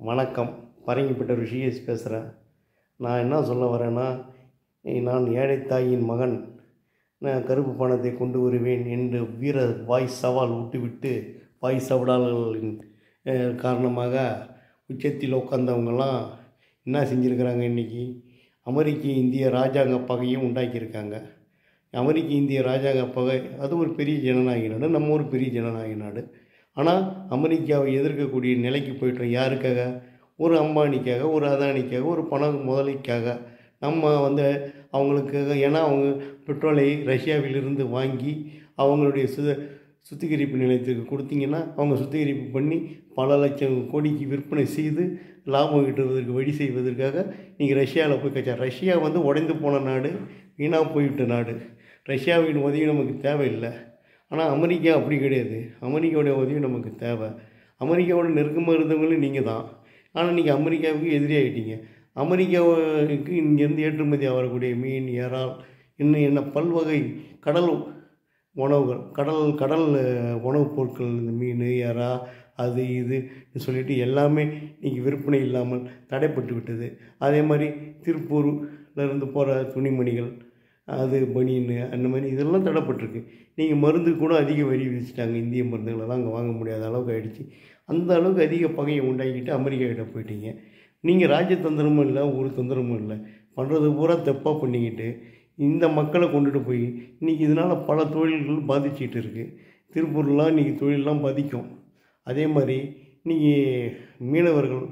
வணக்கம். பரங்கிப்பட்ட ரிஷிகேஷ் பேசுகிறேன். நான் என்ன சொல்ல வரேன்னா, நான் ஏழை தாயின் மகன், நான் கருப்பு பணத்தை கொண்டு வருவேன் என்று வீர வாய் சவால் விட்டுவிட்டு வாய் சவடால்களின் காரணமாக உச்சத்தில் உட்காந்தவங்கெல்லாம் என்ன செஞ்சுருக்கிறாங்க? இன்றைக்கி அமெரிக்க இந்திய ராஜாங்க பகையும் உண்டாக்கியிருக்காங்க. அமெரிக்க இந்திய ராஜாங்க பகை அது ஒரு பெரிய ஜனநாயக நாடு, நம்ம ஒரு பெரிய ஜனநாயக நாடு. ஆனால் அமெரிக்காவை எதிர்க்கக்கூடிய நிலைக்கு போய்ட்டோம். யாருக்காக? ஒரு அம்பானிக்காக, ஒரு அதானிக்காக, ஒரு பண முதலைக்காக நம்ம அவங்களுக்காக. ஏன்னா அவங்க பெட்ரோலை ரஷ்யாவிலிருந்து வாங்கி அவங்களுடைய சுத்திகரிப்பு நிலையத்துக்கு கொடுத்தீங்கன்னா அவங்க சுத்திகரிப்பு பண்ணி பல லட்சம் கோடிக்கு விற்பனை செய்து லாபம் ஈட்டுவதற்கு வழி செய்வதற்காக நீங்கள் ரஷ்யாவில் போய் கச்சா. ரஷ்யா உடைந்து போன நாடு, வீணாக போய்விட்ட நாடு. ரஷ்யாவின் உதவி நமக்கு தேவையில்லை. ஆனால் அமெரிக்கா அப்படி கிடையாது. அமெரிக்காவுடைய உதவி நமக்கு தேவை. அமெரிக்காவோட நெருக்கமாக இருந்தவங்களும் நீங்கள் தான். ஆனால் நீங்கள் அமெரிக்காவுக்கு எதிரியாகிட்டீங்க. அமெரிக்காவுக்கு இங்கேருந்து ஏற்றுமதி ஆகக்கூடிய மீன், இறால், இன்னும் என்ன பல்வகை கடல் உணவுகள், கடல் உணவுப் பொருட்கள், இந்த மீன், இறா, அது இதுன்னு சொல்லிட்டு எல்லாமே இன்றைக்கி விற்பனை இல்லாமல் தடைப்பட்டு விட்டது. அதே மாதிரி திருப்பூர்லேருந்து போகிற துணிமணிகள், அது பனியன்னு அந்த மாதிரி இதெல்லாம் தடைப்பட்டிருக்கு. நீங்கள் மருந்து கூட அதிக வரி விதிச்சிட்டாங்க. இந்திய மருந்துகளெல்லாம் அங்கே வாங்க முடியாத அளவுக்கு ஆகிடுச்சு. அந்த அளவுக்கு அதிக பகையை உண்டாக்கிட்டு அமெரிக்கா கிட்ட போயிட்டீங்க. நீங்கள் ராஜ்யதந்திரமும் இல்லை, ஒரு தந்திரமும் இல்லை, பண்ணுறது பூரா தப்பாக பண்ணிக்கிட்டு இந்த மக்களை கொண்டுட்டு போய் இன்றைக்கி இதனால் பல தொழில்கள் பாதிச்சிட்டு இருக்குது. திருப்பூர்லாம் இன்றைக்கி தொழிலெலாம் பாதிக்கும். அதே மாதிரி இன்றைக்கி மீனவர்கள்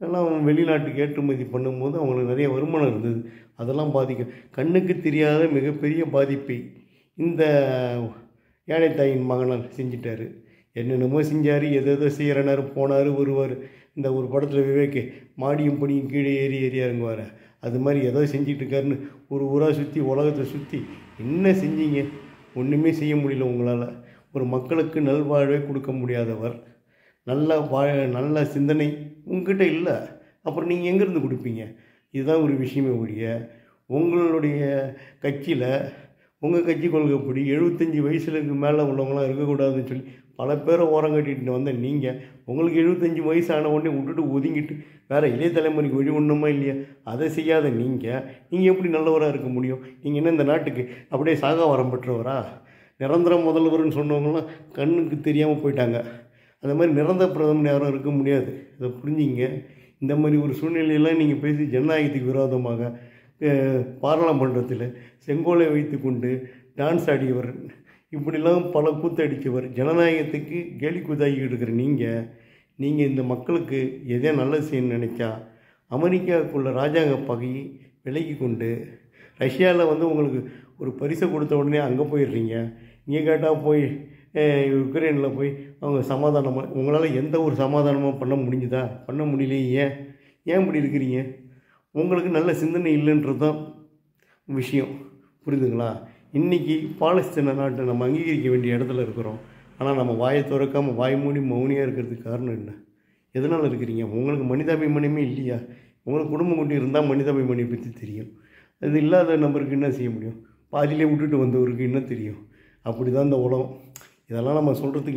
எல்லாம் வெளிநாட்டுக்கு ஏற்றுமதி பண்ணும்போது அவங்களுக்கு நிறைய வருமானம் இருந்தது, அதெல்லாம் பாதிக்கும். கண்ணுக்கு தெரியாத மிகப்பெரிய பாதிப்பை இந்த ஏழை தாயின் மகனால் செஞ்சிட்டார். என்னென்னமோ செஞ்சார், எதோ செய்கிறனார், போனார், வருவார். இந்த ஒரு படத்தில் விவேக் மாடியும் படியும் கீழே ஏறி இறங்குவார். அது மாதிரி ஏதோ செஞ்சிட்டு இருக்காருன்னு ஒரு ஊராக சுற்றி உலகத்தை சுற்றி என்ன செஞ்சீங்க? ஒன்றுமே செய்ய முடியல உங்களால். ஒரு மக்களுக்கு நல்வாழ்வே கொடுக்க முடியாதவர், நல்ல சிந்தனை உங்ககிட்ட இல்லை. அப்புறம் நீங்கள் எங்கேருந்து கொடுப்பீங்க? இதுதான் ஒரு விஷயமே ஒழிய உங்களுடைய கட்சியில் உங்கள் கட்சி கொள்கைப்படி 75 வயசுக்கு மேலே உள்ளவங்களாம் இருக்கக்கூடாதுன்னு சொல்லி பல பேரை ஓரம் கட்டிட்டு வந்த நீங்கள், உங்களுக்கு 75 வயசு ஆன உடனே விட்டுட்டு ஒதுங்கிட்டு வேறு இளைய தலைமுறைக்கு வழி ஒன்றுமா இல்லையா? அதை செய்யாத நீங்கள் எப்படி நல்லவராக இருக்க முடியும்? நீங்கள் என்ன இந்த நாட்டுக்கு அப்படியே சாகா வரம் பெற்றவரா? நிரந்தர முதல்வர்னு சொன்னவங்களாம் கண்ணுக்கு தெரியாமல் போயிட்டாங்க. அந்த மாதிரி நிரந்தர பிரதமர் யாரும் இருக்க முடியாது. அதை புரிஞ்சிங்க. இந்த மாதிரி ஒரு சூழ்நிலையெல்லாம் நீங்கள் பேசி ஜனநாயகத்துக்கு விரோதமாக பாராளுமன்றத்தில் செங்கோலை வைத்து கொண்டு டான்ஸ் ஆடியவர், இப்படிலாம் பல கூத்தடித்தவர், ஜனநாயகத்துக்கு கேலி கூத்தாகிட்டு இருக்கிற நீங்கள் இந்த மக்களுக்கு எதே நல்லது செய்யணும்னு நினச்சா அமெரிக்காவுக்குள்ள ராஜாங்க பகையை விலகி கொண்டு ரஷ்யாவில் உங்களுக்கு ஒரு பரிசை கொடுத்த உடனே அங்கே போயிடுறீங்க. இங்கே கேட்டால் போய் யுக்ரைனில் போய் அவங்க சமாதானமாக, உங்களால் எந்த ஒரு சமாதானமாக பண்ண முடிஞ்சுதா? பண்ண முடியலையே. ஏன் இப்படி இருக்கிறீங்க? உங்களுக்கு நல்ல சிந்தனை இல்லைன்றது தான் விஷயம். புரியுதுங்களா? இன்றைக்கி பாலஸ்தீன நாட்டை நம்ம அங்கீகரிக்க வேண்டிய இடத்துல இருக்கிறோம். ஆனால் நம்ம வாயை திறக்காமல் வாய் மூடி மௌனியாக இருக்கிறதுக்கு காரணம் என்ன? எதனால் இருக்கிறீங்க? உங்களுக்கு மனிதாபிமானமே இல்லையா? உங்களுக்கு குடும்பம் கொண்டு இருந்தால் மனிதாபிமானியை பற்றி தெரியும். அது இல்லாத நபருக்கு என்ன செய்ய முடியும்? பாதியிலே விட்டுட்டு வந்தவருக்கு என்ன தெரியும்? அப்படி தான் இந்த உலகம். இதெல்லாம் நம்ம சொல்கிறதுக்கு